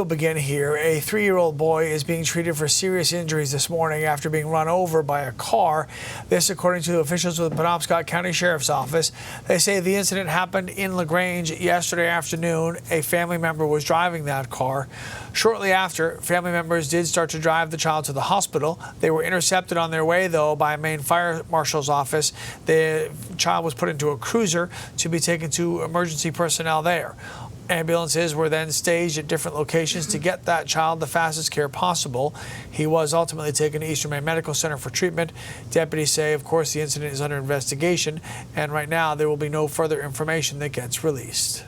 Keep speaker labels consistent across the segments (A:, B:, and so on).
A: We'll begin here. A 3-year-old boy is being treated for serious injuries this morning after being run over by a car. This, according to officials with the Penobscot County Sheriff's Office. They say the incident happened in Lagrange yesterday afternoon. A family member was driving that car. Shortly after, family members did start to drive the child to the hospital. They were intercepted on their way, though, by a Maine Fire Marshal's office. The child was put into a cruiser to be taken to emergency personnel there. Ambulances were then staged at different locations to get that child the fastest care possible. He was ultimately taken to Eastern Maine Medical Center for treatment. Deputies say, of course, the incident is under investigation, and right now there will be no further information that gets released.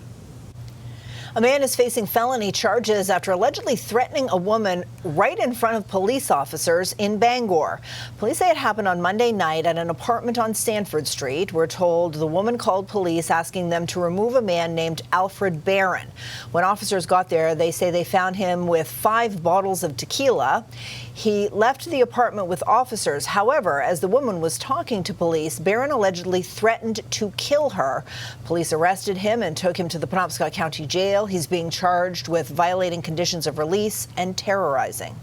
B: A man is facing felony charges after allegedly threatening a woman right in front of police officers in Bangor. Police say it happened on Monday night at an apartment on Stanford Street. We're told the woman called police asking them to remove a man named Alfred Barron. When officers got there, they say they found him with 5 bottles of tequila. He left the apartment with officers. However, as the woman was talking to police, Barron allegedly threatened to kill her. Police arrested him and took him to the Penobscot County Jail. He's being charged with violating conditions of release and terrorizing.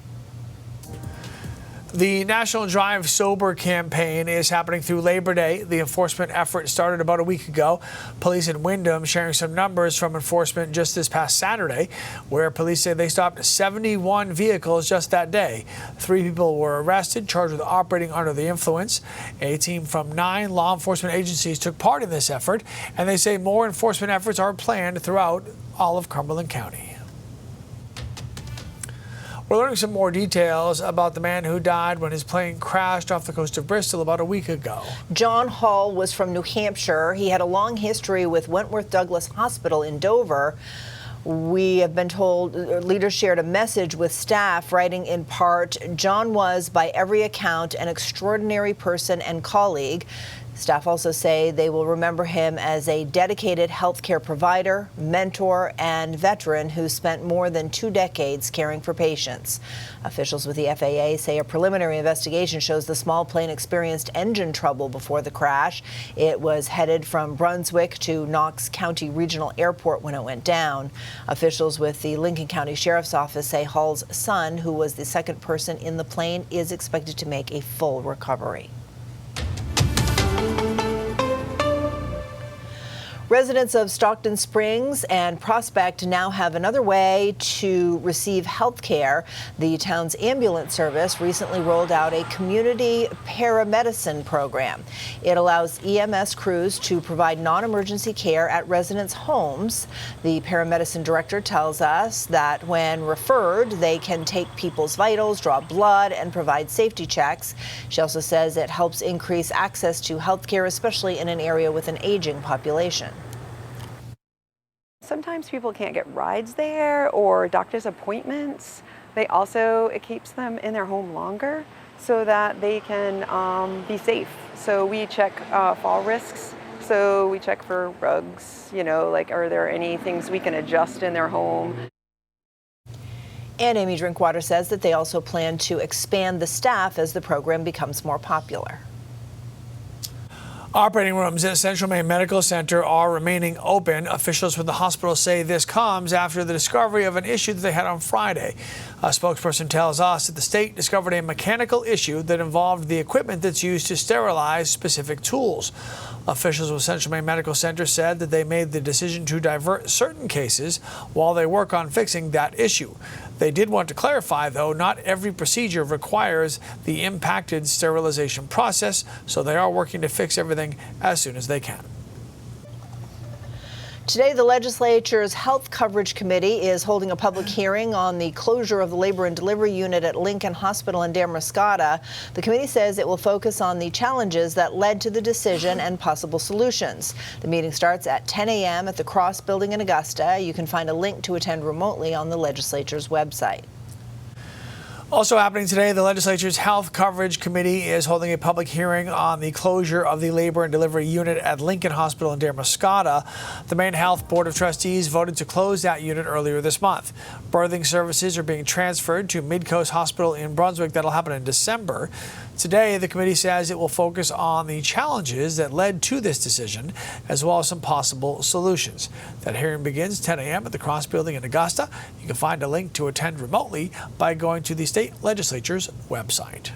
A: The National Drive Sober campaign is happening through Labor Day. The enforcement effort started about a week ago. Police in Windham sharing some numbers from enforcement just this past Saturday, where police say they stopped 71 vehicles just that day. 3 people were arrested, charged with operating under the influence. A team from 9 law enforcement agencies took part in this effort, and they say more enforcement efforts are planned throughout all of Cumberland County. We're learning some more details about the man who died when his plane crashed off the coast of Bristol about a week ago.
B: John Hall was from New Hampshire. He had a long history with Wentworth Douglas Hospital in Dover. We have been told leaders shared a message with staff, writing in part, "John was, by every account, an extraordinary person and colleague." Staff also say they will remember him as a dedicated healthcare provider, mentor, and veteran who spent more than 2 decades caring for patients. Officials with the FAA say a preliminary investigation shows the small plane experienced engine trouble before the crash. It was headed from Brunswick to Knox County Regional Airport when it went down. Officials with the Lincoln County Sheriff's Office say Hall's son, who was the second person in the plane, is expected to make a full recovery. Residents of Stockton Springs and Prospect now have another way to receive health care. The town's ambulance service recently rolled out a community paramedicine program. It allows EMS crews to provide non-emergency care at residents' homes. The paramedicine director tells us that when referred, they can take people's vitals, draw blood, and provide safety checks. She also says it helps increase access to health care, especially in an area with an aging population.
C: Sometimes people can't get rides there or doctor's appointments. It keeps them in their home longer so that they can be safe. So we check fall risks. So we check for rugs, like are there any things we can adjust in their home?
B: And Amy Drinkwater says that they also plan to expand the staff as the program becomes more popular.
A: Operating rooms at Central Maine Medical Center are remaining open. Officials from the hospital say this comes after the discovery of an issue that they had on Friday. A spokesperson tells us that the state discovered a mechanical issue that involved the equipment that's used to sterilize specific tools. Officials with Central Maine Medical Center said that they made the decision to divert certain cases while they work on fixing that issue. They did want to clarify, though, not every procedure requires the impacted sterilization process, so they are working to fix everything as soon as they can.
B: Today, the legislature's Health Coverage Committee is holding a public hearing on the closure of the labor and delivery unit at Lincoln Hospital in Damariscotta. The committee says it will focus on the challenges that led to the decision and possible solutions. The meeting starts at 10 a.m. at the Cross Building in Augusta. You can find a link to attend remotely on the legislature's website.
A: Also happening today, the legislature's Health Coverage Committee is holding a public hearing on the closure of the labor and delivery unit at Lincoln Hospital in Damariscotta. The Maine Health Board of Trustees voted to close that unit earlier this month. Birthing services are being transferred to Midcoast Hospital in Brunswick. That'll happen in December. Today, the committee says it will focus on the challenges that led to this decision, as well as some possible solutions. That hearing begins 10 a.m. at the Cross Building in Augusta. You can find a link to attend remotely by going to the state legislature's website.